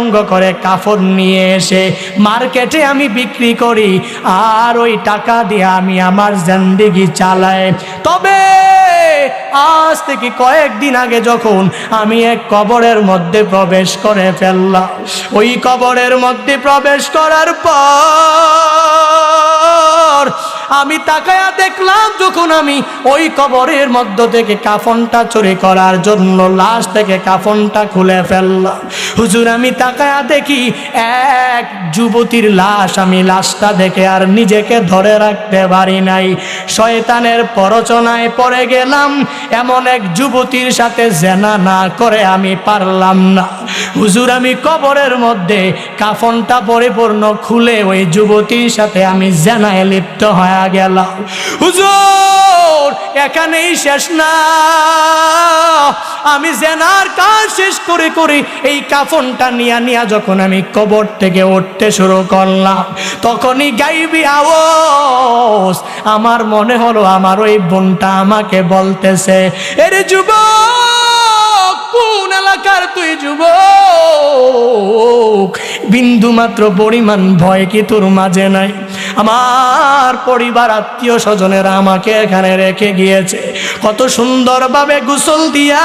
রঙ্গ করে কাফন নিয়ে এসে মার্কেটে আমি বিক্রি করি, আর ওই টাকা দিয়ে আমি আমার জিন্দেগি চালাই। তবে আজ থেকে কয়েকদিন আগে যখন আমি এক কবরের মধ্যে প্রবেশ করে ফেললাম, ওই কবরের মধ্যে প্রবেশ করার পর আমি তাকায়া দেখলাম, যখন আমি ওই কবরের মধ্য থেকে কাফনটা চুরি করার জন্য লাশ থেকে কাফনটা খুলে ফেললাম, হুজুর আমি তাকায়া দেখি এক যুবতীর লাশ। আমি লাশটা দেখে আর নিজেকে ধরে রাখতে পারি নাই, শয়তানের প্ররোচনায় পড়ে গেলাম। এমন এক যুবতীর সাথে জেনা না করে আমি পারলাম না। হুজুর আমি কবরের মধ্যে কাফনটা পরিপূর্ণ খুলে ওই যুবতীর সাথে আমি জেনায় লিপ্ত হয়ে গেলাম। হুজুর এখানেই শেষ না, আমি জেনার কাজ শেষ করে করে এই কাফনটা নিয়া যখন আমি কবর থেকে উঠতে শুরু করলাম, তখনই গাইবি আওয়াজ আমার মনে হলো আমার ওই বোনটা আমাকে বলতেছে, এরে যুবক, কোন এলাকার তুই যুবক? বিন্দু মাত্র পরিমাণ ভয় কি তোর মাঝে নাই? আমার পরিবার আত্মীয় স্বজনেরা আমাকে এখানে রেখে গিয়েছে, কত সুন্দরভাবে গোসল দিয়া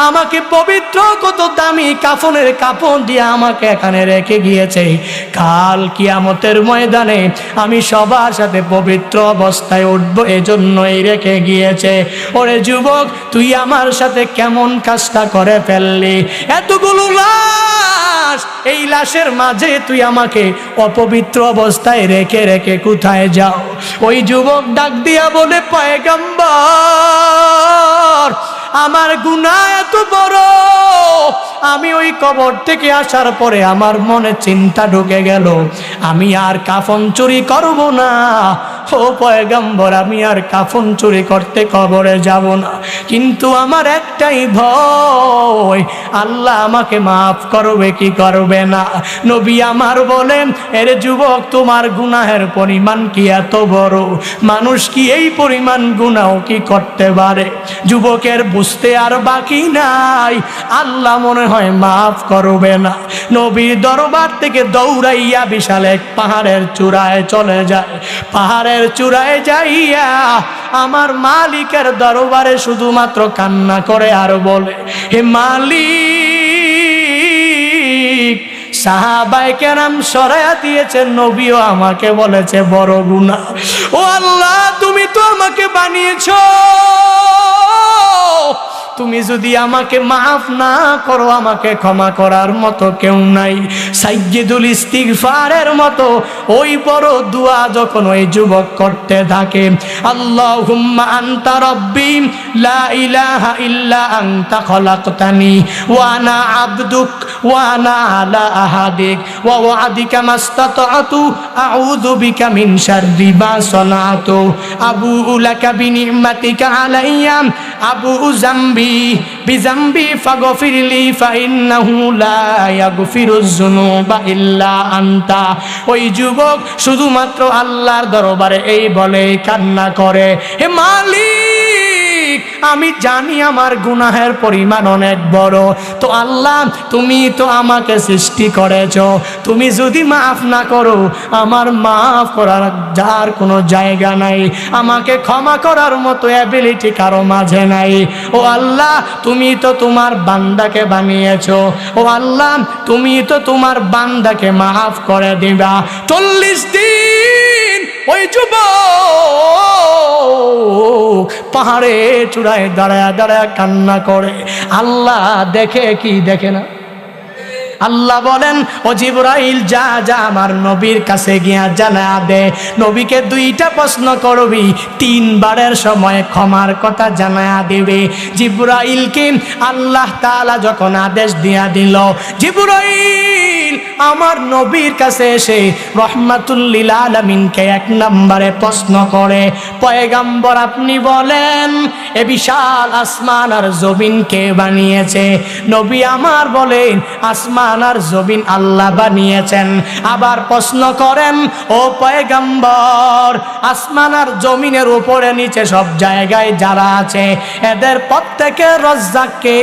আমাকে পবিত্র, কত দামি কাফনের কাপড় দিয়ে আমাকে এখানে রেখে গিয়েছে। কাল কিয়ামতের ময়দানে আমি সবার সাথে পবিত্র অবস্থায় উঠবো, এজন্যই রেখে গিয়েছে। ওরে যুবক, তুই আমার সাথে কেমন কাজটা করে ফেললি? এতগুলো লাশ, এই লাশের মাঝে তুই আমাকে অপবিত্র অবস্থায় রেখে রেখে কোথায় যাও? ওই যুবক ডাক দিয়া বলে, পয়গম্বর, আমার গুনাহ এত বড়, আমি ওই কবর থেকে আসার পরে আমার মনে চিন্তা ঢুকে গেল, আমি আর কাফন চুরি করব না। ও পয়গম্বর, আমি আর কাফন চুরি করতে কবরে যাব না, কিন্তু আমার একটাই ভয়, আল্লাহ আমাকে মাফ করবে কি করবে না? নবী আমার বলেন, এর যুবক, তোমার গুনাহের পরিমাণ কি এত বড়? মানুষ কি এই পরিমাণ গুনাহ কি করতে পারে? যুবকের বুঝতে আর বাকি নাই, আল্লাহ মনে হয় মাফ করবে না। নবীর দরবার থেকে দৌড়াইয়া বিশাল এক পাহাড়ের চূড়ায় চলে যায়। পাহাড়ের চূড়ায় যাইয়া আমার মালিকের দরবারে শুধুমাত্র কান্না করে আর বলে, হে মালিক, সাহাবায়ে কেরাম সরায়া দিয়েছেন, নবীও আমাকে বলেছে বড় গুনাহ। ও আল্লাহ, তুমি তো আমাকে বানিয়েছো, তুমি যদি আমাকে মাফ না করো, আমাকে ক্ষমা করার মতো কেউ নাই। সাইয়্যিদুল ইস্তিগফারের মতো ওই বড় দোয়া যখন ওই যুবক করতে থাকে, আল্লাহুম্মা আনতা রাব্বি লা ইলাহা ইল্লা আনতা খলাকতানি ওয়া আনা আবদুক ওয়া আনা আলা আহাদিক ওয়া ওয়াদিকা মাস্তাতআতু আউযু বিকা মিন শাররি মা সানাতু আবুউ লাকা বিনি'মাতিকা আলাইয়া আবুউ যামবি বিযামবি ফাগফিরলি ফাইন্নাহু লা ইয়াগফিরুয যুনুবা ইল্লা আনতা। ওই যুবক শুধুমাত্র আল্লাহর দরবারে এই বলে কান্না করে, হে মালিক, আমি জানি আমার গুনাহের পরিমাণ অনেক বড়, তো আল্লাহ তুমি তো আমাকে সৃষ্টি করেছো, তুমি যদি মাফ না করো, আমার মাফ করার যার কোনো জায়গা নাই, আমাকে ক্ষমা করার মতো অ্যাবিলিটি কারো মাঝে নাই। ও আল্লাহ, তুমি তো তোমার বান্দাকে বানিয়েছো, ও আল্লাহ, তুমি তো তোমার বান্দাকে মাফ করে দিবা। 40 দিন ওই যুবক পাহাড়ে চূড়ায় দাঁড়ায় দাঁড়ায় কান্না করে। আল্লাহ দেখে কি দেখে না? আল্লাহ বলেন, ও জিবরাইল, যা যা আমার নবীর কাছে গিয়া জানা দে, নবীকে 2টা প্রশ্ন করবি, 3 বারের সময় ক্ষমার কথা জানা দিবে। জিবরাইলকে আল্লাহ তাআলা যখন আদেশ দিয়া দিল, জিবরাইল আমার নবীর কাছে এসে রহমাতুল লিল আলামিনকে এক নম্বরে প্রশ্ন করে, পয়গম্বর আপনি বলেন এ বিশাল আসমান আর জমিন কে বানিয়েছে? নবী আমার বলেন আসমান আর জমিন আল্লাহ বানিয়েছেন। আবার প্রশ্ন করেন, ও পয়গম্বর আসমান আর জমিনের উপরে নিচে সব জায়গায় যারা আছে এদের প্রত্যেকের রাজ্জাক কে?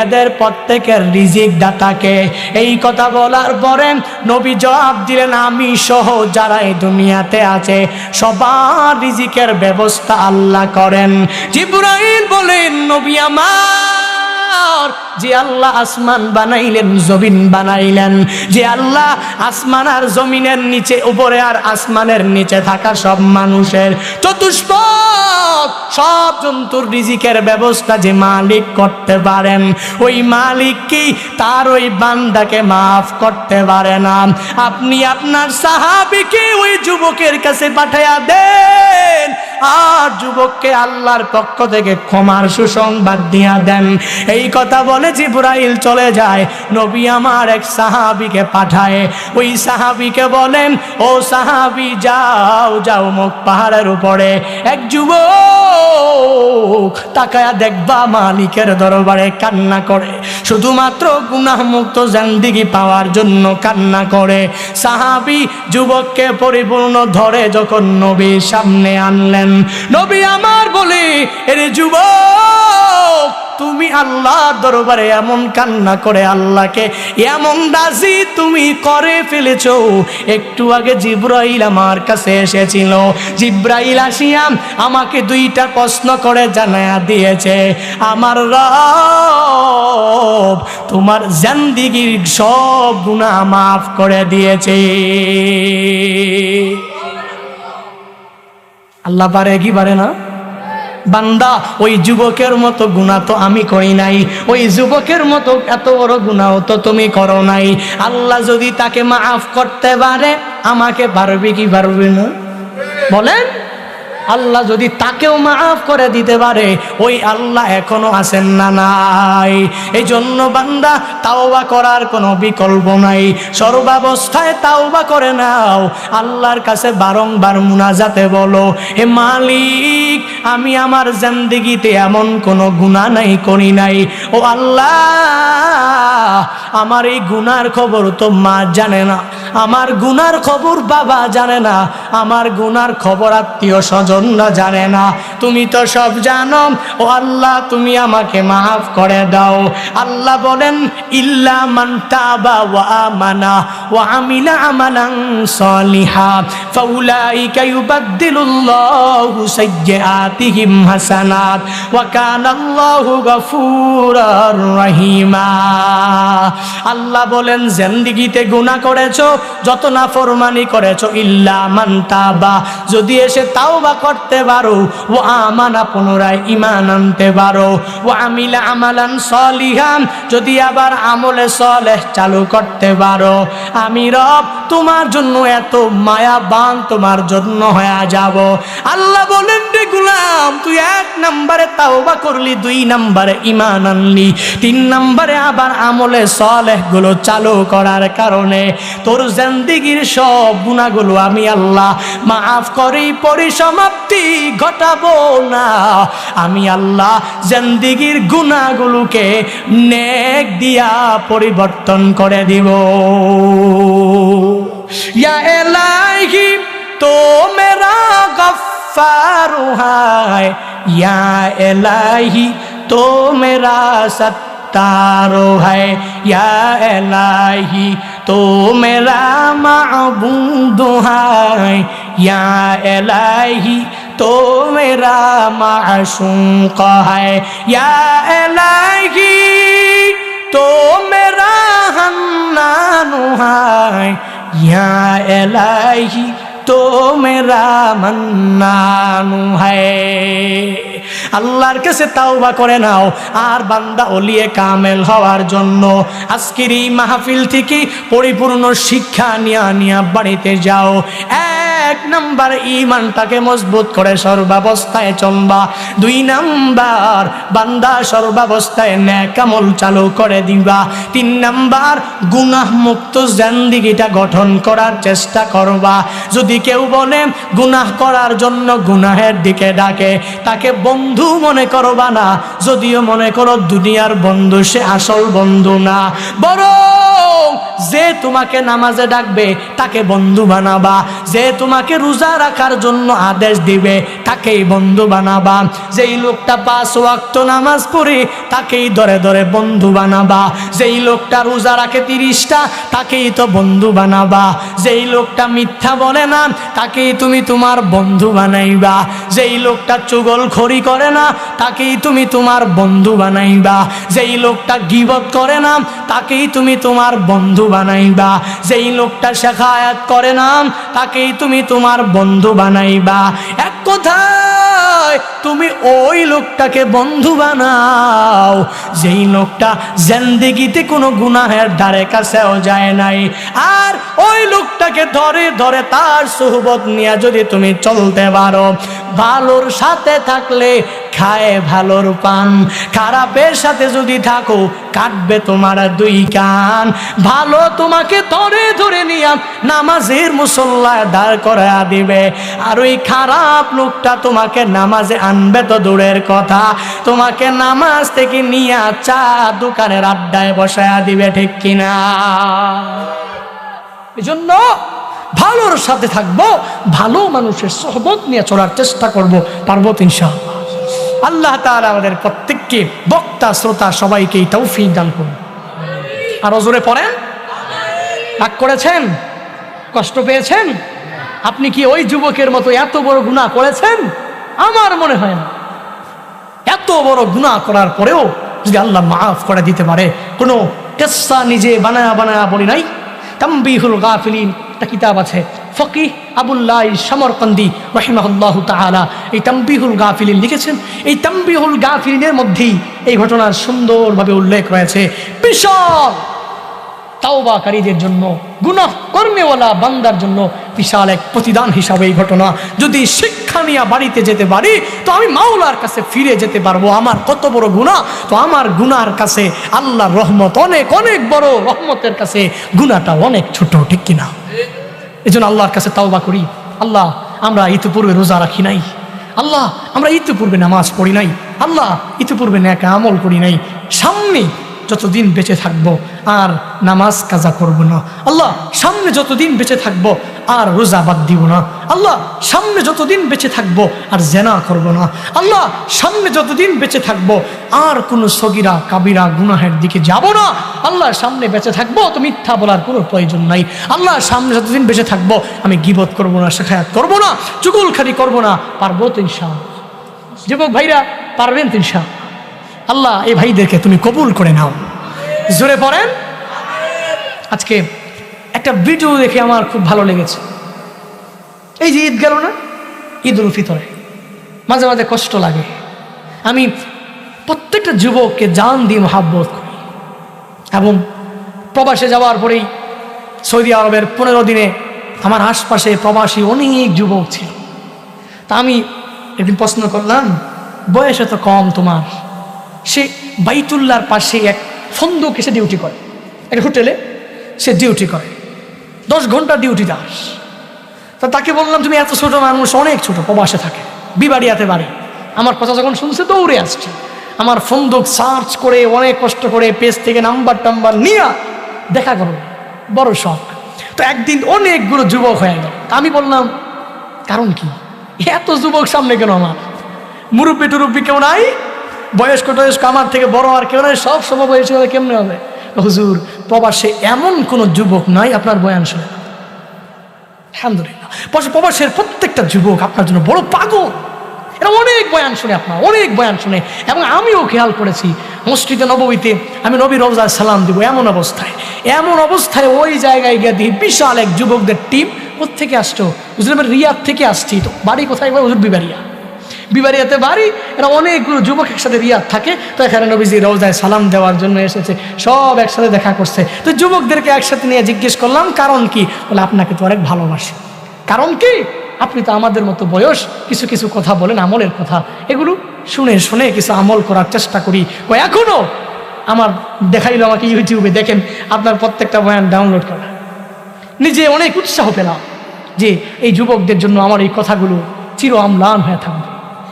এদের প্রত্যেকের রিজিক দাতা কে? এই কথা বলার পরে নবী জবাব দিলেন, আমি সহ যারা এই দুনিয়াতে আছে সবার রিজিকের ব্যবস্থা আল্লাহ করেন। জিবরাইল বলেন, নবী আমার, যে আল্লাহ আসমান বানাইলেন জমিন বানাইলেন, যে আল্লাহ আসমান আর জমিনের নিচে উপরে আর আসমানের নিচে থাকা সব মানুষের চতুষ্পদ সব জন্তুর রিজিকের ব্যবস্থা যে মালিক করতে পারেন, ওই মালিক কি তার ওই বান্দাকে মাফ করতে পারে না? আপনি আপনার সাহাবীকে ওই যুবকের কাছে পাঠায়া দেন, আর যুবককে আল্লাহর পক্ষ থেকে ক্ষমার সুসংবাদ দিয়া দেন। এই কথা বলে জিবরাইল চলে যায়। নবী আমার এক সাহাবীকে পাঠায়, ওই সাহাবীকে বলেন, ও সাহাবী যাও যাও মুখ পাহাড়ের উপরে এক যুবক তাকায়া দেখবা মালিকের দরবারে কান্না করে, শুধুমাত্র গুনাহ মুক্ত জিন্দেগি পাওয়ার জন্য কান্না করে। সাহাবী যুবককে পরিপূর্ণ ধরে যখন নবীর সামনে আনলেন, নবী আমার বলে, এরে যুবক তুমি আল্লাহর দরবারে এমন কান্না করে আল্লাহকে এমন রাজি তুমি করে ফেলেছো। একটু আগে জিবরাইল আমার কাছে এসেছিল, জিবরাইল আসিয়া আমাকে দুইটা প্রশ্ন করে জানায়া দিয়েছে, আমার রব তোমার জিন্দেগীর সব গুনাহ মাফ করে দিয়েছে। আল্লাহ পারে কি পারে না? বান্দা ওই যুবকের মতো গুনাহ তো আমি করি নাই, ওই যুবকের মতো এত বড় গুনাহ তো তুমি করো নাই। আল্লাহ যদি তাকে মাফ করতে পারে আমাকে পারবে কি পারবে না বলেন? আল্লাহ যদি তাকেও মাফ করে দিতে পারে, ওই আল্লাহ এখনো আছেন না নাই? এই জন্য বান্দা তাওবা করার কোনো বিকল্প নাই, সর্বাবস্থায় তাওবা করে নাও। আল্লাহর কাছে বারংবার মুনাজাতে বলো, হে মালিক আমি আমার জিন্দেগিতে এমন কোনো গুনাহ নাই করি নাই, ও আল্লাহ আমার এই গুনার খবর তো মা জানে না, আমার গুনার খবর বাবা জানে না, আমার গুনার খবর আত্মীয় স্বজনরা জানে না, তুমি তো সব জানো। ও আল্লাহ তুমি আমাকে মাফ করে দাও। আল্লাহ বলেন, ইল্লা মান তাবা ওয়া আমানা ওয়া আমিলা আমালান সালিহা ফাউলাইকা ইউবাদদিলুল্লাহু সাইয়্যাতিহিম হাসানাত ওয়া কানাল্লাহু গফুরার রহিমা। আল্লাহ বলেন, জিন্দেগিতে গুনাহ করেছো, যত নাফরমানি করেছো, ইল্লা মান তাবা যদি এসে তাওবা করতে পারো, ও আমানা পুনরায় ঈমান আনতে পারো, ও আমিলা আমালান সালিহান যদি আবার আমলে সালেহ চালু করতে পারো, আমি রব তোমার জন্য এত মায়াবান তোমার জন্য হয়ে যাব। আল্লাহ বলেন, রে গোলাম তুই এক নম্বরে তাওবা করলি, দুই নম্বরে ঈমান আনলি, তিন নম্বরে আবার আমলে সালেহ গুলো চালু করার কারণে তোর জিন্দেগীর সব গুনাহগুলো আমি আল্লাহ মাফ করে পরিসমাপ্তি ঘটাবো না। আমি আল্লাহ জিন্দেগীর গুনাহগুলোকে নেক দিয়া পরিবর্তন করে দিব। ইয়া ইলাহি তো মেরা গফফারু হায়, ইয়া ইলাহি তো মেরা सत्तारो है, या इलाही तो मेरा माबूद है, या इलाही तो मेरा माशूक है, या इलाही तो मेरा हन्नान है, या इलाही तो मेरा मन्नान है। আল্লাহর কাছে তাওবা করে নাও। আর বান্দা ওলিয়ে কামেল হওয়ার জন্য আজকের এই মাহফিল থেকে পরিপূর্ণ শিক্ষা নিয়া বাড়িতে যাও। এক নাম্বার ঈমানটাকে মজবুত করে সর্বাবস্থায় চলবা। 2 নাম্বার বান্দা সর্বাবস্থায় নেক আমল চালু করে দিবা। 3 নাম্বার গুনাহ মুক্ত জিন্দেগিটা গঠন করার চেষ্টা করবা। যদি কেউ বলে গুনাহ করার জন্য গুনাহের দিকে ডাকে, তাকে বন্ধু মনে করবা না। যদিও মনে করো দুনিয়ার বন্ধু, সে আসল বন্ধু না, বরং যে তোমাকে নামাজে ডাকবে তাকে বন্ধু বানাবা। যে তোমাকে রোজা রাখার জন্য আদেশ দিবে তাকেই বন্ধু বানাবা। যেই লোকটা 5 ওয়াক্ত নামাজ পড়ে তাকেই ধরে ধরে বন্ধু বানাবা। যেই লোকটা রোজা রাখে 30টা তাকেই তো বন্ধু বানাবা। যেই লোকটা মিথ্যা বলে না তাকেই তুমি তোমার বন্ধু বানাইবা। যেই লোকটা চুগলখড়ি করে না তাকেই তুমি তোমার বন্ধু বানাইবা। যেই লোকটা গীবত করে না তাকেই তুমি তোমার বন্ধু বানাইবা। যেই লোকটা শেখায়াত করে না তাকেই তুমি তোমার বন্ধু বানাইবা। এক কথায় তুমি ওই লোকটাকে বন্ধু বানাও যেই লোকটা জিন্দেগিতে কোনো গুনাহের ধারে কাছেও যায় নাই। আর ওই লোকটাকে ধরে ধরে তার সুহবত নিয়ে যদি তুমি চলতে পারো, ভালোর সাথে থাকলে খায় ভালোর পান, খারাপের সাথে যদি থাকো কাটবে তোমার 2 কান। ভালো তোমাকে ধরে ধরে নিয়ে নামাজের মুসল্লায় দাঁড় করায়া দিবে, আর ওই খারাপ লোকটা তোমাকে নামাজে আনবে তো দূরের কথা, তোমাকে নামাজ থেকে নিয়ে চা দোকানের আড্ডায় বসায়া দিবে, ঠিক কিনা? এজন্য ভালোর সাথে থাকবো, ভালো মানুষের সোহবত নিয়ে চলার চেষ্টা করব, পারবো তো ইনশাআল্লাহ। আল্লাহ তাআলা আমাদের প্রত্যেককে, বক্তা শ্রোতা সবাইকেই তৌফিক দান করুন। আর জোরে পড়েন। রাগ করেছেন? কষ্ট পেয়েছেন? আপনি কি ওই যুবকের মতো এত বড় গুনাহ করেছেন? আমার মনে হয় না। এত বড় গুনাহ করার পরেও যদি আল্লাহ মাফ করে দিতে পারে, কোনো কিসসা নিজে বানায়া বানায়া বলি নাই। তামবিহুল গাফিলিন একটা কিতাব আছে, ফকিহ আবুল্লাহ সমরকন্দি রাহিমাহুল্লাহু তাআলা এই তামবিহুল গাফিলিন লিখেছেন। এই তামবিহুল গাফিলিনের মধ্যেই এই ঘটনার সুন্দরভাবে উল্লেখ রয়েছে। বিশাল তাওবাকারীদের জন্য, গুনাহ কর্মেওয়ালা বান্দার জন্য বিশাল এক প্রতিদান হিসাবে এই ঘটনা। যদি শিক্ষা নিয়ে বাড়িতে যেতে পারি তো আমি মাওলার কাছে ফিরে যেতে পারবো। আমার কত বড় গুনাহ, তো আমার গুনার কাছে আল্লাহর রহমত অনেক অনেক বড়, রহমতের কাছে গুনাহটা অনেক ছোট, ঠিক কিনা? এই জন্য আল্লাহর কাছে তাওবা করি। আল্লাহ, আমরা ইতিপূর্বে রোজা রাখি নাই। আল্লাহ, আমরা ইতিপূর্বে নামাজ পড়ি নাই। আল্লাহ, ইতিপূর্বে নেক আমল করি নাই। সামনে যতদিন বেঁচে থাকবো আর নামাজ কাজা করব না। আল্লাহ, সামনে যতদিন বেঁচে থাকবো আর রোজা বাদ দিব না। আল্লাহ, সামনে যতদিন বেঁচে থাকবো আর জেনা করব না। আল্লাহ, সামনে যতদিন বেঁচে থাকবো আর কোনো সগীরা কাবিরা গুনাহের দিকে যাব না। আল্লাহ, সামনে বেঁচে থাকবো তো মিথ্যা বলার কোনো প্রয়োজন নাই। আল্লাহ, সামনে যতদিন বেঁচে থাকবো আমি গীবত করব না, শেখায়াত করব না, চুগলখড়ি করব না। পারবো তো ইনশাআল্লাহ? যুবক ভাইরা, পারবেন তো ইনশাআল্লাহ? আল্লাহ এই ভাইদেরকে তুমি কবুল করে নাও। জোরে পড়েন। আজকে একটা ভিডিও দেখে আমার খুব ভালো লেগেছে। এই যে ঈদ গেল না, ঈদ উল ফিতরে মাঝে মাঝে কষ্ট লাগে। আমি প্রত্যেকটা যুবককে জান দিয়ে মহাব্বত করি, এবং প্রবাসে যাওয়ার পরেই সৌদি আরবের 15 দিনে আমার আশপাশে প্রবাসী অনেক যুবক ছিল। তা আমি একদিন প্রশ্ন করলাম, বয়স এত কম তোমার? সে বাইতুল্লাহর পাশে এক ফন্দকে সে ডিউটি করে, এক হোটেলে সে ডিউটি করে, 10 ঘন্টা ডিউটি দাস। তা তাকে বললাম, তুমি এত ছোট মানুষ, অনেক ছোট, প্রবাসে থাকে, বিবাড়িয়াতে বাড়ি। আমার কথা যখন শুনছে দৌড়ে আসছে, আমার ফন্দক সার্চ করে অনেক কষ্ট করে পেজ থেকে নাম্বার টাম্বার নিয়ে দেখা করো, বড় শখ। তো একদিন অনেকগুলো যুবক হয়ে গেল। আমি বললাম, কারণ কি এত যুবক সামনে কেন? আমার মুরব্বী টুরব্বী কেউ নাই, বয়স্ক টয়স্ক আমার থেকে বড় আর কেউ নাই, সব সমবয়সী হলে কেমনে হবে? হুজুর, প্রবাসে এমন কোনো যুবক নাই আপনার বয়ান শুনে। আলহামদুলিল্লাহ, প্রবাসের প্রত্যেকটা যুবক আপনার জন্য বড় পাগল। এরা অনেক বয়ান শুনে, আপনার অনেক বয়ান শুনে। এবং আমিও খেয়াল করেছি, মসজিদে নববীতে আমি নবী রওজায় সালাম দিব, এমন অবস্থায় ওই জায়গায় গিয়ে দিই বিশাল এক যুবকদের টিম। কোথেকে আসছো? হুজুর, আমি রিয়াদ থেকে আসছি। তো বাড়ি কোথায়? হুজুর, বিবাড়িয়াতে বাড়ি। এরা অনেকগুলো যুবক একসাথে রিয়াদ থাকে। তো এখানে নবীজি রওজায় সালাম দেওয়ার জন্য এসেছে, সব একসাথে দেখা করছে। তো যুবকদেরকে একসাথে নিয়ে জিজ্ঞেস করলাম, কারণ কি? বলে, আপনাকে তো অনেক ভালোবাসি। কারণ কি? আপনি তো আমাদের মতো বয়স, কিছু কিছু কথা বলেন আমলের কথা, এগুলো শুনে শুনে কিছু আমল করার চেষ্টা করি। এখনো আমার দেখাইলো আমাকে ইউটিউবে, দেখেন আপনার প্রত্যেকটা বয়ান ডাউনলোড করা। নিজে অনেক উৎসাহ পেলাম যে এই যুবকদের জন্য আমার এই কথাগুলো চির অম্লান হয়ে থাকবে।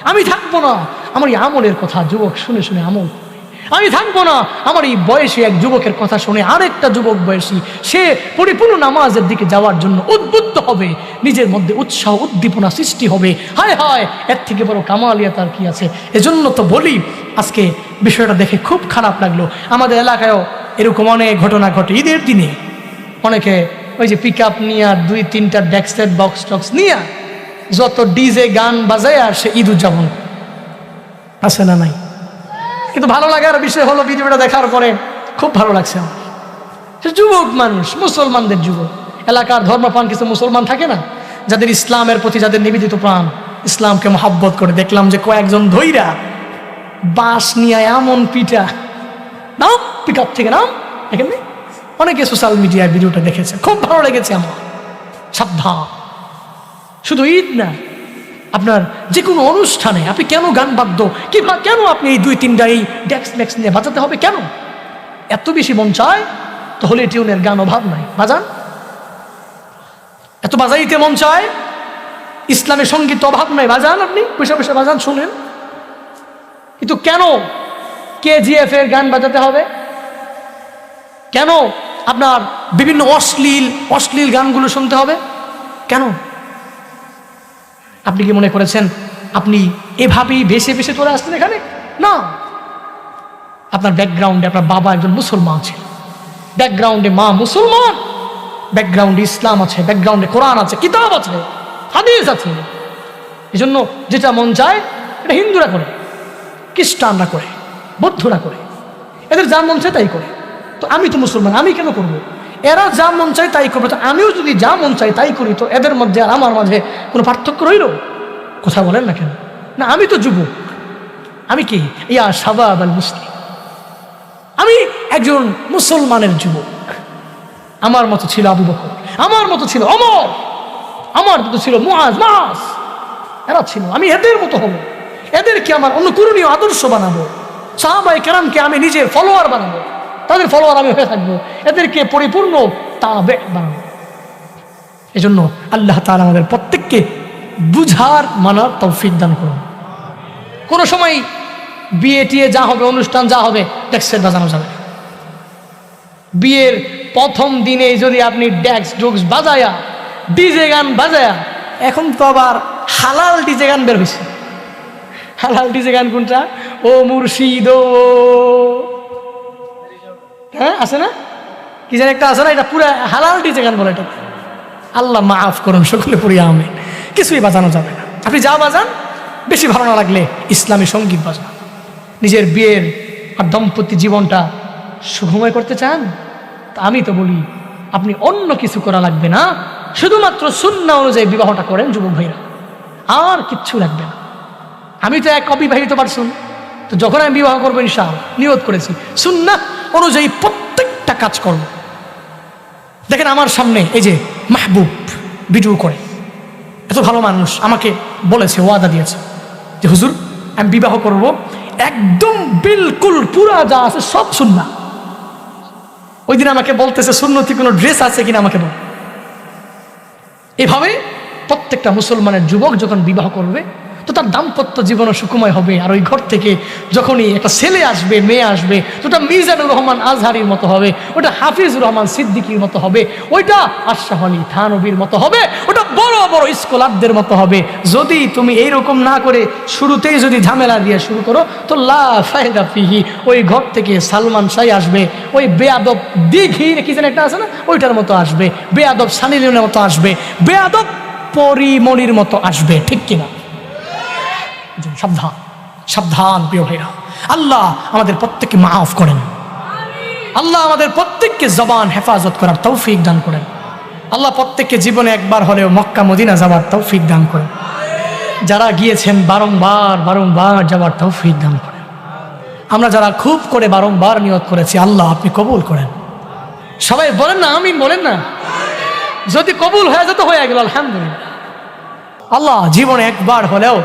আমি থাকবো না আমার এই আমলের কথা যুবক শুনে শুনে আমল করবে। আমি থাকবো না আমার এই বয়সী এক যুবকের কথা শুনে আরেকটা যুবক বয়সী সে পরিপূর্ণ নামাজের দিকে যাওয়ার জন্য উদ্বুদ্ধ হবে, নিজের মধ্যে উৎসাহ উদ্দীপনা সৃষ্টি হবে। হায় হায়, এর থেকে বড় কামালিয়াত আর কি আছে। এজন্য তো বলি, আজকে বিষয়টা দেখে খুব খারাপ লাগলো। আমাদের এলাকায়ও এরকম অনেক ঘটনা ঘটে। ঈদের দিনে অনেকে ওই যে পিক আপ নিয়ে 2-3টা ডেক্সেট বক্স টক্স নিয়ে যত ডিজে গান বাজায় আর সে ঈদ উদযাপন আছে না নাই। কিন্তু ভালো লাগার বিষয় হলো ভিডিওটা দেখার পরে খুব ভালো লাগছে আমার। সে যুবক মানুষ, মুসলমানদের যুবক, এলাকার ধর্মপ্রাণ কিছু মুসলমান থাকে না, যাদের ইসলামের প্রতি যাদের নিবেদিত প্রাণ, ইসলামকে মহাব্বত করে। দেখলাম যে কয়েকজন ধৈরা বাঁশ নিয়ে এমন পিটা, নাম পিক আপ থেকে নাম, দেখেন অনেকে সোশ্যাল মিডিয়ায় ভিডিওটা দেখেছে, খুব ভালো লেগেছে আমার। সাবধান, শুধু ঈদ না, আপনার যে কোনো অনুষ্ঠানে আপনি কেন গান বাদ্য কিংবা কেন আপনি এই 2-3টা এই ডেক্স নিয়ে বাজাতে হবে কেন? এত বেশি মন চায় তো হোলি টিউনের গান অভাব নাই, বাজান। এত বাজাইতে মন চায়, ইসলামের সঙ্গীত অভাব নাই, বাজান। আপনি পয়সা পয়সা বাজান, শুনেন। কিন্তু কেন KGF এর গান বাজাতে হবে? কেন আপনার বিভিন্ন অশ্লীল গানগুলো শুনতে হবে কেন? আপনি কি মনে করেছেন আপনি এভাবেই ভেসে ভেসে চলে আসছেন এখানে? না, আপনার ব্যাকগ্রাউন্ডে আপনার বাবা একজন মুসলমান ছিল, ব্যাকগ্রাউন্ডে মা মুসলমান, ব্যাকগ্রাউন্ডে ইসলাম আছে, ব্যাকগ্রাউন্ডে কোরআন আছে, কিতাব আছে, হাদিস আছে। এই জন্য যেটা মন চায় এটা হিন্দুরা করে, খ্রিস্টানরা করে, বৌদ্ধরা করে, এদের যা মন চায় তাই করে। তো আমি তো মুসলমান, আমি কেন করবো? এরা যা মন চায় তাই করবে, তো আমিও যদি যা মন চাই তাই করি, তো এদের মধ্যে আর আমার মাঝে কোনো পার্থক্য রইল? কথা বলেন না কেন? না, আমি তো যুবক, আমি কি ইয়া শাবাব আল মুসলিম, আমি একজন মুসলমানের যুবক। আমার মতো ছিল আবু বকর, আমার মতো ছিল ওমর, আমার মতো ছিল মুআজ, এরা ছিল। আমি এদের মতো হব, এদেরকে আমার অনুকরণীয় আদর্শ বানাবো, সাহাবায়ে কেরামকে আমি নিজের ফলোয়ার বানাবো, তাদের ফলোয়ার আমি হয়ে থাকবো, এদেরকে পরিপূর্ণ তাবে বানাবো। এজন্য আল্লাহ তাআলা আমাদের প্রত্যেককে বুঝার মানার তৌফিক দান করুন। কোনো সময় বিয়ে টিয়ে যা হবে, অনুষ্ঠান যা হবে, ডেক্সের বাজানো যাবে। বিয়ের প্রথম দিনে যদি আপনি ডেক্স বাজায়া, ডিজে গান বাজায়া, এখন তো আবার হালাল ডিজে গান বের হয়েছে। হালাল ডিজে গান কোনটা? ও মুর্শিদ, হ্যাঁ আছে না, কি যেন একটা আছে না, এটা পুরো হালাল ডিজে গান বলে। এটা আল্লাহ মাফ করুন, সকলে পড়িয়া আমি কিছুই বাজানো যাবে না। আপনি যা বাজান, বেশি ভালো না লাগলে ইসলামী সঙ্গীত বাজান। নিজের বিয়ের আর দাম্পত্য জীবনটা সুখময় করতে চান? তা আমি তো বলি আপনি অন্য কিছু করা লাগবে না, শুধুমাত্র সুন্নাহ অনুযায়ী বিবাহটা করেন যুবক ভাইরা, আর কিচ্ছু লাগবে না। আমি তো এক অবিবাহিত পারসন, তো যখন আমি বিবাহ করবো ইনশাআল্লাহ নিয়ত করেছি সুন্নাহ অনুযায়ী প্রত্যেকটা কাজ করব। দেখেন আমার সামনে এই যে মাহবুব ভিডিও করে, এত ভালো মানুষ, আমাকে বলেছে, ওয়াদা দিয়েছে যে হুজুর আমি বিবাহ করব, একদম বিলকুল পুরা যা আছে সব সুন্নাহ। ওই দিন আমাকে বলতেছে সুন্নতি কোনো ড্রেস আছে কিনা আমাকে বল। এভাবে প্রত্যেকটা মুসলমানের যুবক যখন বিবাহ করবে তো তার দাম্পত্য জীবনও সুখময় হবে। আর ওই ঘর থেকে যখনই একটা ছেলে আসবে, মেয়ে আসবে, তো ওটা মিজানুর রহমান আজহারির মতো হবে, ওটা হাফিজুর রহমান সিদ্দিকীর মতো হবে, ওইটা আশরাফ আলী থানভীর মতো হবে, ওটা বড় বড় স্কলারদের মতো হবে। যদি তুমি এইরকম না করে শুরুতেই যদি ঝামেলা দিয়ে শুরু করো, তো লা ফায়দা ফিহি, ওই ঘর থেকে সালমান শাহ আসবে, ওই বেয়াদব দিঘির কি যেন একটা আছে না, ওইটার মতো আসবে, বেয়াদব সানি লিওনের মতো আসবে, বেয়াদব পরিমণির মতো আসবে। ঠিক কিনা? সাবধান, সাবধান প্রিয় ভাইরা। আল্লাহ আমাদের প্রত্যেককে মাফ করেন, আল্লাহ আমাদের প্রত্যেককে জবান হেফাজত করার তৌফিক দান করেন, আল্লাহ প্রত্যেককে জীবনে একবার হলেও মক্কা মদিনা যাওয়ার তৌফিক দান করেন, যারা গিয়েছেন বারংবার যাওয়ার তৌফিক দান করেন। আমরা যারা খুব করে বারংবার নিয়ত করেছি, আল্লাহ আপনি কবুল করেন। সবাই বলেন না আমিন, বলেন না। যদি কবুল হয়ে যেত হয়ে গেল আলহামদুলিল্লাহ। আল্লাহ জীবনে একবার হলেও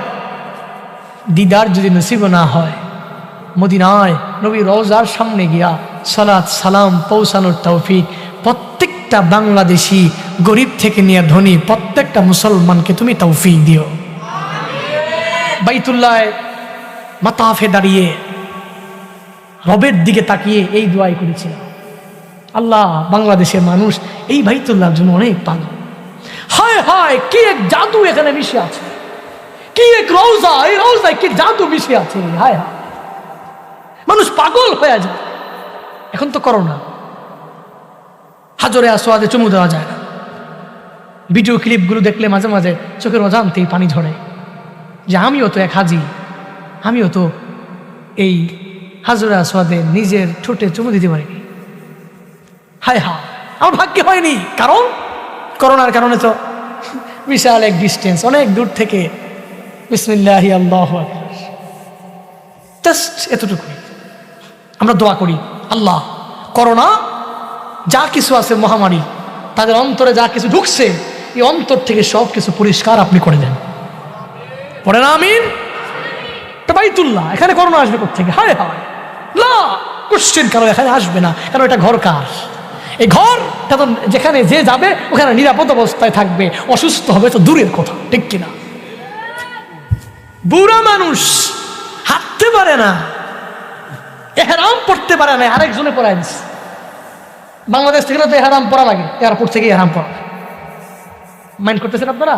দিদার যদি নসিব না হয়, মদিনায় নবী রওজার সামনে গিয়া সালাত সালাম পৌঁছানোর তৌফিক প্রত্যেকটা বাংলাদেশি, গরিব থেকে নিয়ে ধনী, প্রত্যেকটা মুসলমানকে তুমি তৌফিক দিও। বাইতুল্লাহ মাতাফে দাঁড়িয়ে রবের দিকে তাকিয়ে এই দোয়াই করেছিলাম, আল্লাহ বাংলাদেশের মানুষ এই বাইতুল্লাহর জন্য অনেক পাগল। হায় হায় কি এক জাদু এখানে মিশে আছে, কি এক রওজা, এই রওজায় কি জাদু মিশে আছে। হায় হায়, মানুষ পাগল হয়ে যায়। এখন তো করোনা, হাজরে আসওয়াদে চুমু দেওয়া যায় না। ভিডিও ক্লিপগুলো দেখলে মাঝে মাঝে চোখের অজান্তেই পানি ঝরে, যে আমিও তো এক হাজি, আমিও তো এই হাজরে আসওয়াদে নিজের ঠোঁটে চুমু দিতে পারিনি। হায় হায়, আমার ভাগ্যে হয়নি, কারণ করোনার কারণে তো বিশাল এক ডিস্টেন্স, অনেক দূর থেকে বিসমিল্লাহি আল্লাহু আকবার, জাস্ট এতটুকু আমরা দোয়া করি, আল্লাহ করোনা যা কিছু আছে মহামারী, তাদের অন্তরে যা কিছু ঢুকছে, এই অন্তর থেকে সব কিছু পরিষ্কার আপনি করে দেন। পড়ে না আমিন। বাইতুল্লাহ, এখানে করোনা আসবে কোথেকে? হায় হায়, না কোশ্চেন কারো এখানে আসবে না, কারণ এটা ঘর কার? এই ঘরটা তো যেখানে যে যাবে ওখানে নিরাপদ অবস্থায় থাকবে, অসুস্থ হবে তো দূরের কথা, ঠিক কিনা? বুড়া মানুষ হাঁটতে পারে না, এহরাম পড়তে পারে না, আরেকজনে পড়াই দিচ্ছে। বাংলাদেশ থেকে তো এহরাম পড়া লাগে, এয়ারপোর্ট থেকে এহরাম পড়া। মাইন্ড করতেছেন আপনারা?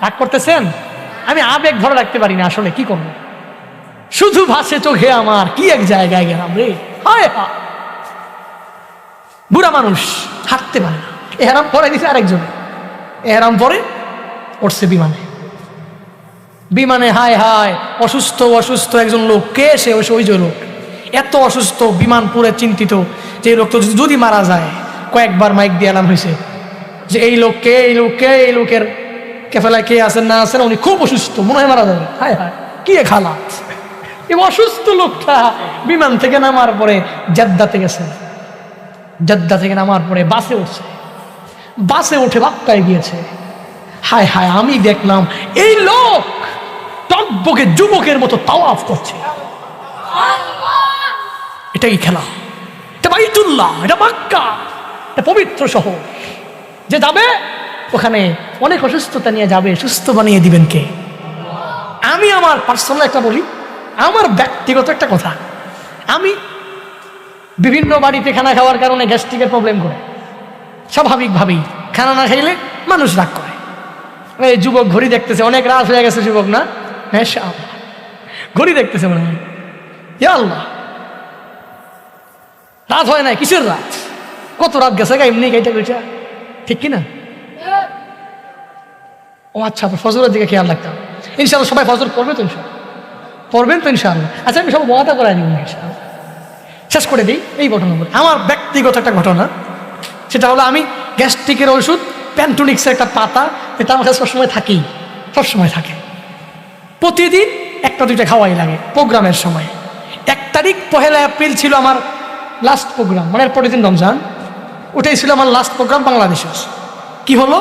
রাগ করতেছেন? আমি আবেগ ধরে রাখতে পারি না, আসলে কি করবো, শুধু ভাসে চোখে আমার, কি এক জায়গায় গেলাম রে। হায় হা, বুড়া মানুষ হাঁটতে পারে না, এহরাম পরে দিছে আরেকজনে, এহরাম পরে উঠছে বিমানে। বিমানে হায় হায়, অসুস্থ অসুস্থ একজন লোক, কে সে? ওই যে লোক এত অসুস্থ, বিমান পুরো চিন্তিত যে এই লোক তো যদি মারা যায়। কয়েকবার মাইক দিয়ে এলাম হয়েছে যে এই লোককে, এই লোককে, এই লোকের কেফেলায় কে আছেন না আছেন, উনি খুব অসুস্থ, মনে হয় মারা যাবে। হায় হায়, কি এক হালাত। এই অসুস্থ লোকটা বিমান থেকে নামার পরে জেদ্দাতে গেছে, জেদ্দা থেকে নামার পরে বাসে উঠছে, বাসে উঠে বাক্কায় গিয়েছে। হায় হায়, আমি দেখলাম এই লোক টকবকে যুবকের মতো তাওয়াফ করছে। এটাই খেলা, এটা বাইতুল্লাহ, এটা মক্কা, এটা পবিত্র শহর। যে যাবে ওখানে অনেক অসুস্থতা নিয়ে যাবে, সুস্থ বানিয়ে দিবেন কে? আমি আমার পার্সোনাল একটা বলি, আমার ব্যক্তিগত একটা কথা, আমি বিভিন্ন বাড়িতে খানা খাওয়ার কারণে গ্যাস্ট্রিকের প্রবলেম করে, স্বাভাবিকভাবেই খানা না খাইলে মানুষ রাগ করে। এই যুবক ঘড়ি দেখতেছে, অনেক রাত হয়ে গেছে যুবক না, হ্যাঁ ঘড়ি দেখতেছে, মনে হয় ইয়া আল্লাহ রাত হয় নাই, কিসের রাত, কত রাত গেছে গা, এমনি গাইটা গেছে, ঠিক কিনা? ও আচ্ছা, ফজরের দিকে খেয়াল রাখতাম। ইনশাআল্লাহ সবাই ফজর করবে তো, ইনশাআল্লাহ পড়বেন তো ইনশাআল্লাহ। আচ্ছা, আমি সব ওয়াদা করাই নিব ইনশাআল্লাহ। শেষ করে দিই এই ঘটনা বলে, আমার ব্যক্তিগত একটা ঘটনা। সেটা হলো, আমি গ্যাস্ট্রিকের ওষুধ প্যান্টোনিক্সের একটা পাতা, এটা আমার কাছে সবসময় থাকেই, সবসময় থাকে, প্রতিদিন একটা দুইটা খাওয়াই লাগে প্রোগ্রামের সময়। 1 তারিখ 1 এপ্রিল ছিল আমার লাস্ট প্রোগ্রাম, মানে পরের দিন রমজান, ওটাই ছিল আমার লাস্ট প্রোগ্রাম বাংলাদেশে। কি হলো,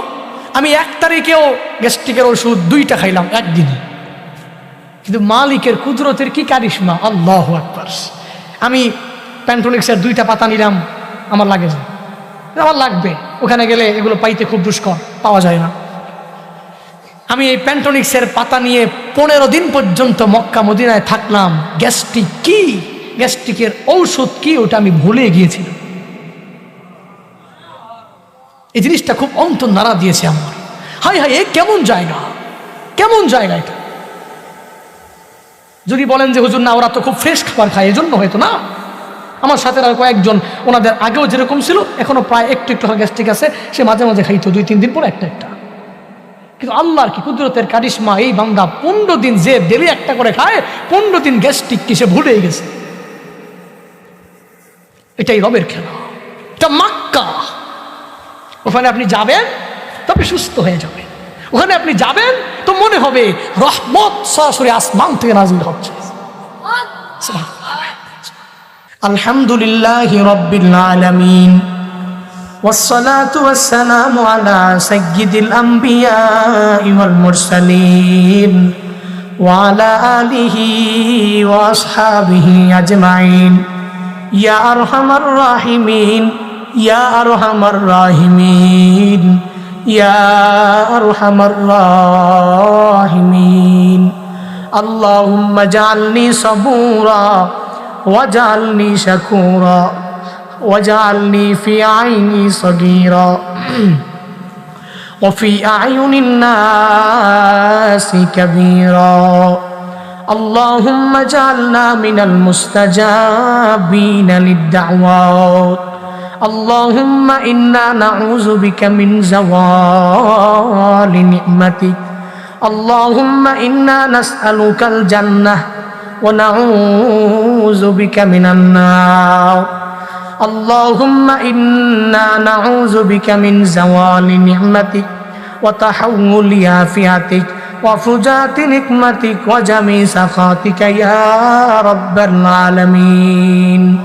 আমি 1 তারিখেও গ্যাস্ট্রিকের ওষুধ 2টা খাইলাম একদিনে। কিন্তু মালিকের কুদরতের কি কারিশমা, আল্লাহু আকবার। আমি প্যান্টোনিক্সের 2টা পাতা নিলাম, আমার লাগে না, আমার লাগবে, ওখানে গেলে এগুলো পাইতে খুব দুষ্কর, পাওয়া যায় না। আমি এই প্যান্টোনিক্সের পাতা নিয়ে 15 দিন পর্যন্ত মক্কা মদিনায় থাকলাম। গ্যাস্ট্রিক কি, গ্যাস্ট্রিকের ঔষধ কি, ওটা আমি ভুলে গিয়েছিলাম। এই জিনিসটা খুব অন্তর নাড়া দিয়েছে আমার। হাই হাই, এ কেমন জায়গা, কেমন জায়গা এটা। যদি বলেন যে হুজুর না, ওরা তো খুব ফ্রেশ খাবার খায়, এজন্য হয়তো না। আমার সাথে আর কয়েকজন, ওনাদের আগেও যেরকম ছিল, এখনো প্রায় একটু একটু গ্যাস্ট্রিক আছে, সে মাঝে মাঝে খাইতো 2-3 দিন পর একটা একটা। কিন্তু আল্লাহর কি কুদরতের কারিশমা, এই বান্দা 15 দিন যে ডেলি একটা করে খায়, 15 দিন গ্যাস্ট্রিক কি সে ভুলেই গেছে। এটাই রবের খেলা, এটা মক্কা। ওখানে আপনি যাবেন তবে সুস্থ হয়ে যাবেন, ওখানে আপনি যাবেন তো মনে হবে রহমত সরাসরি আসমান থেকে নাযিল হচ্ছে। আলহামদুলিল্লাহি রাব্বিল আলামিন والصلاة والسلام على سيد الأنبياء والمرسلين وعلى آله وأصحابه أجمعين يا أرحم الراحمين يا أرحم الراحمين يا أرحم الراحمين اللهم اجعلني صبورا واجعلني شكورا واجعلني في عيني صغيرا وفي أعين الناس كبيرا اللهم اجعلنا من المستجابين للدعوات اللهم إنا نعوذ بك من زوال نعمتك اللهم إنا نسألك الجنة ونعوذ بك من النار اللهم إنا نعوذ بك من زوال نعمتك وتحول عافيتك وفجاءة نقمتك وجميع سخطك يا رب العالمين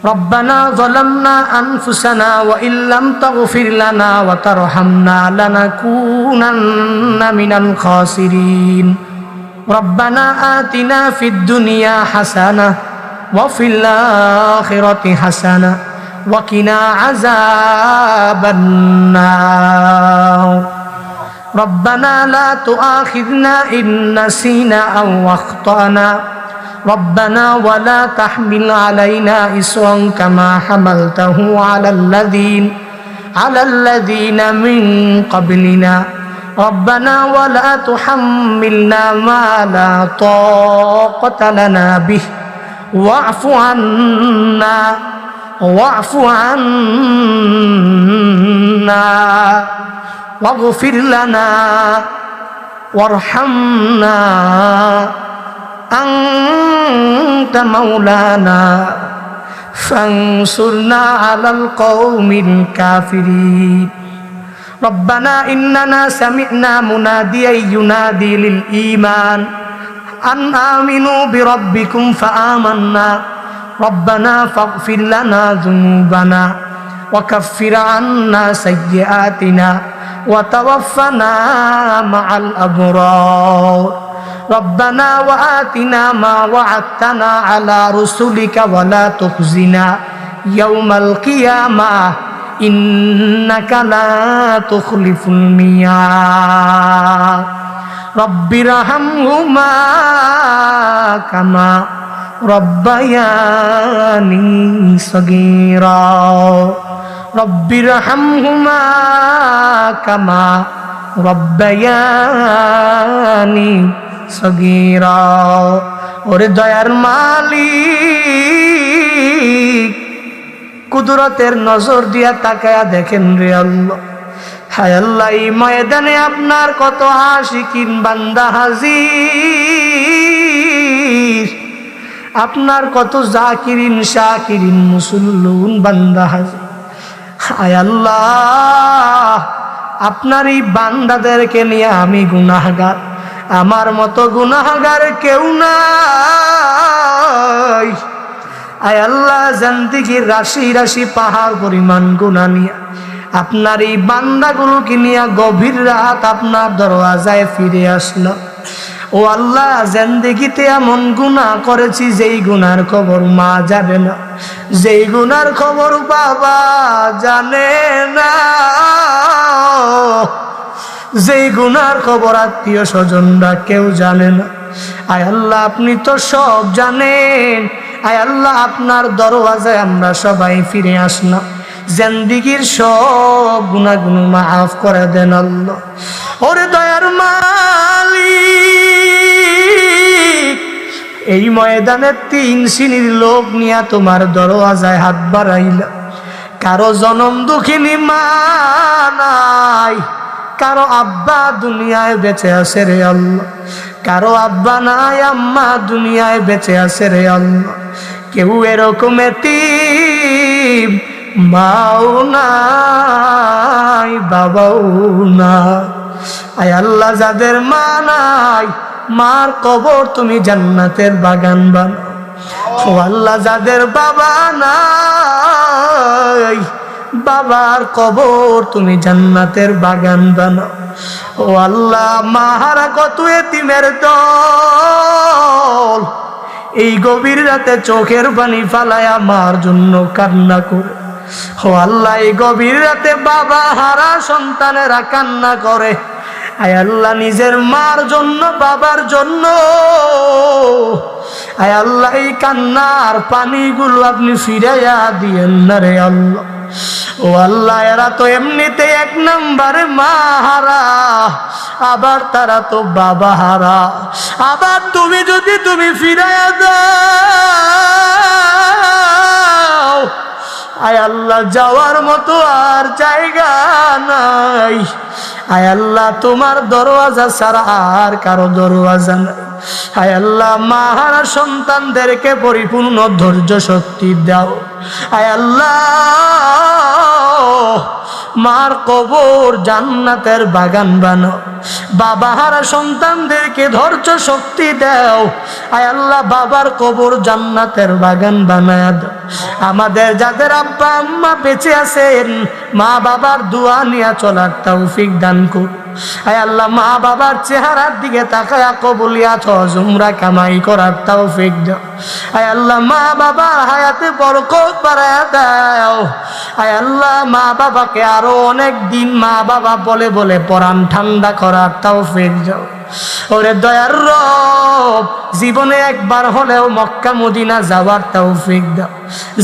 ربنا ظلمنا أنفسنا وإن لم تغفر لنا وترحمنا لنكونن من الخاسرين ربنا آتنا في الدنيا حسنة وفي الآخرة حسنة وقنا عذاب النار ربنا لا تؤاخذنا إن نسينا أو أخطأنا ربنا ولا تحمل علينا إصرا كما حملته على الذين من قبلنا ربنا ولا تحملنا ما لا طاقة لنا به واعف عنا واغفر لنا وارحمنا أنت مولانا فانصرنا على القوم الكافرين ربنا إننا سمعنا مناديا ينادي للإيمان أن آمنوا بربكم فآمنا ربنا فاغفر لنا ذنوبنا وكفر عنا سيئاتنا وتوفنا مع الأبرار ربنا وآتنا ما وعدتنا على رسلك ولا تخزنا يوم القيامة إنك لا تخلف الميعاد رب ارحمهما كما ربياني صغيرا رب ارحمهما كما ربياني صغيرا ওরে দয়ার মালিক কুদরতের নজর দিয়া তাকায়া দেখেন রে আল্লাহ হায় আল্লাহ এই ময়দানে আপনার কত আশিকিন বান্দা হাজির আপনার কত জাকিরিন শাকিরিন মুসল্লুন বান্দা হাজির হায় আল্লাহ আপনার এই বান্দাদেরকে নিয়ে আমি গুনাহগার আমার মতো গুনাহগার কেউ নাই আয় আল্লাহ জিন্দেগির রাশি রাশি পাহাড় পরিমাণ গুনাহ নিয়ে আপনার এই বান্দাগুলোকে নিয়ে গভীর রাত আপনার দরওয়াজায় ফিরে আসলো ও আল্লাহ জিন্দেগিতে এমন গুনাহ করেছি যেই গুনার খবর মা জানে না যেই গুনার খবর বাবা জানে না যেই গুনার খবর আত্মীয় স্বজনরা কেউ জানে না আয় আল্লাহ আপনি তো সব জানেন আয় আল্লাহ আপনার দরওয়াজায় আমরা সবাই ফিরে আসলাম জিন্দেগির সব গুনাহগুলো মাফ করে দেন আল্লাহ ওরে দয়ার মালিক এই ময়দানে তিন শ্রেণীর লোক নিয়ে তোমার দরওয়াজায় হাত বাড়াইলা কারো জনম দুঃখিনী মা নাই কারো আব্বা দুনিয়ায় বেঁচে আছে রে আল্লাহ কারো আব্বা নাই আম্মা দুনিয়ায় বেঁচে আছে রে আল্লাহ কেউ এরকম এতিম মাও নাই বাবাও না আয় আল্লাহ যাদের মা নাই মার কবর তুমি জান্নাতের বাগান বানাও ও আল্লাহ যাদের বাবা নাই বাবার কবর তুমি জান্নাতের বাগান বানাও। ও আল্লাহ, মাহারা কত এতিমের দল এই গভীর রাতে চোখের পানি ফালায়া মার জন্য কান্না করে। ও আল্লাহ, এই গভীর রাতে বাবা হারা সন্তানেরা কান্না করে। আয় আল্লাহ, নিজের মার জন্য, বাবার জন্য, আয় আল্লাহ, এই কান্নার পানিগুলো আপনি ফিরাইয়া দিয়েন না রে আল্লাহ। ও আল্লাহ, এরা তো এমনিতে এক নম্বরে মা হারা, আবার তারা তো বাবা হারা। আবার তুমি যদি ফিরাইয়া দাও, আয় আল্লাহ, যাওয়ার মতো আর জায়গা নাই। আয় আল্লাহ, তোমার দরওয়াজা ছাড়া আর কারো দরওয়াজা নাই। আয় আল্লাহ, মাহারা সন্তানদেরকে পরিপূর্ণ ধৈর্য শক্তি দাও। আয় আল্লাহ, মার কবর জান্নাতের বাগান বানাও। বাবাহারা সন্তানদেরকে ধৈর্য শক্তি দাও। আয় আল্লাহ, বাবার কবর জান্নাতের বাগান বানায় দাও। আমাদের যাদের আব্বা আম্মা বেঁচে আছেন, মা বাবার দোয়া নিয়ে চলার তৌফিক দান করুন। আয় আল্লাহ, মা বাবার চেহারার দিকে তাকায়া কবুলিয়াত হজ উমরা কামাই করার তৌফিক দাও। আয় আল্লাহ, মা বাবার হায়াতে বরকত বাড়ায়া দাও। আয় আল্লাহ, মা বাবাকে আরো অনেক দিন মা বাবা বলে বলে পরাণ ঠান্ডা করার তৌফিক দাও। ওরে দয়ার রব, জীবনে একবার হলেও মক্কা মদিনা যাওয়ার তৌফিক দাও।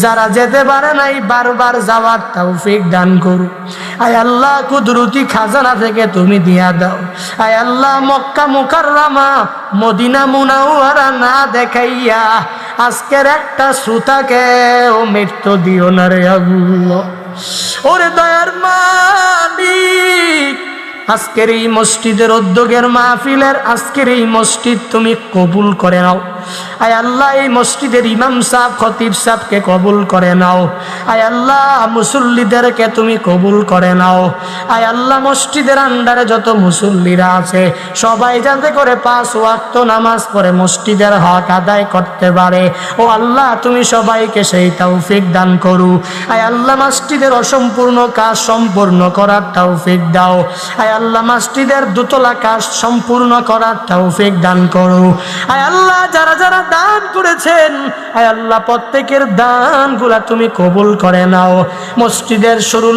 যারা যেতে পারে নাই, বারবার যাওয়ার তৌফিক দান করো। আয় আল্লাহ, কুদরতি খাজানা থেকে তুমি দিয়া দাও। আয় আল্লাহ, মক্কা মুকাররমা মদিনা মুনাওয়ারা না দেখাইয়া আজকের একটা শ্রোতাকেও মৃত্যু দিও না রে আল্লাহ। ওরে দয়ার মালিক, আজকের এই মসজিদের উদ্যোগের মাহফিলের আজকের এই মসজিদ তুমি কবুল করে নাও। আয় আল্লাহ, এই মসজিদের ইমাম সাহেব, খতিব সাহেবকে কবুল করে নাও। আয় আল্লাহ, মুসল্লিদেরকে তুমি কবুল করে নাও। আয় আল্লাহ, মসজিদের আন্ডারে যত মুসল্লিরা আছে সবাই যাতে করে 5 ওয়াক্ত নামাজ পড়ে মসজিদের হক আদায় করতে পারে। ও আল্লাহ, তুমি সবাইকে সেই তৌফিক দান করো। আয় আল্লাহ, মসজিদের অসম্পূর্ণ কাজ সম্পূর্ণ করার তৌফিক দাও। আয় আল্লাহ, মসজিদের দোতলা কাজ সম্পূর্ণ করার তৌফিক দান করো। আয় আল্লাহ, যারা যারা দান করেছেন, আয় আল্লাহ, প্রত্যেকের দানগুলা তুমি কবুল করে নাও। মসজিদের শুরু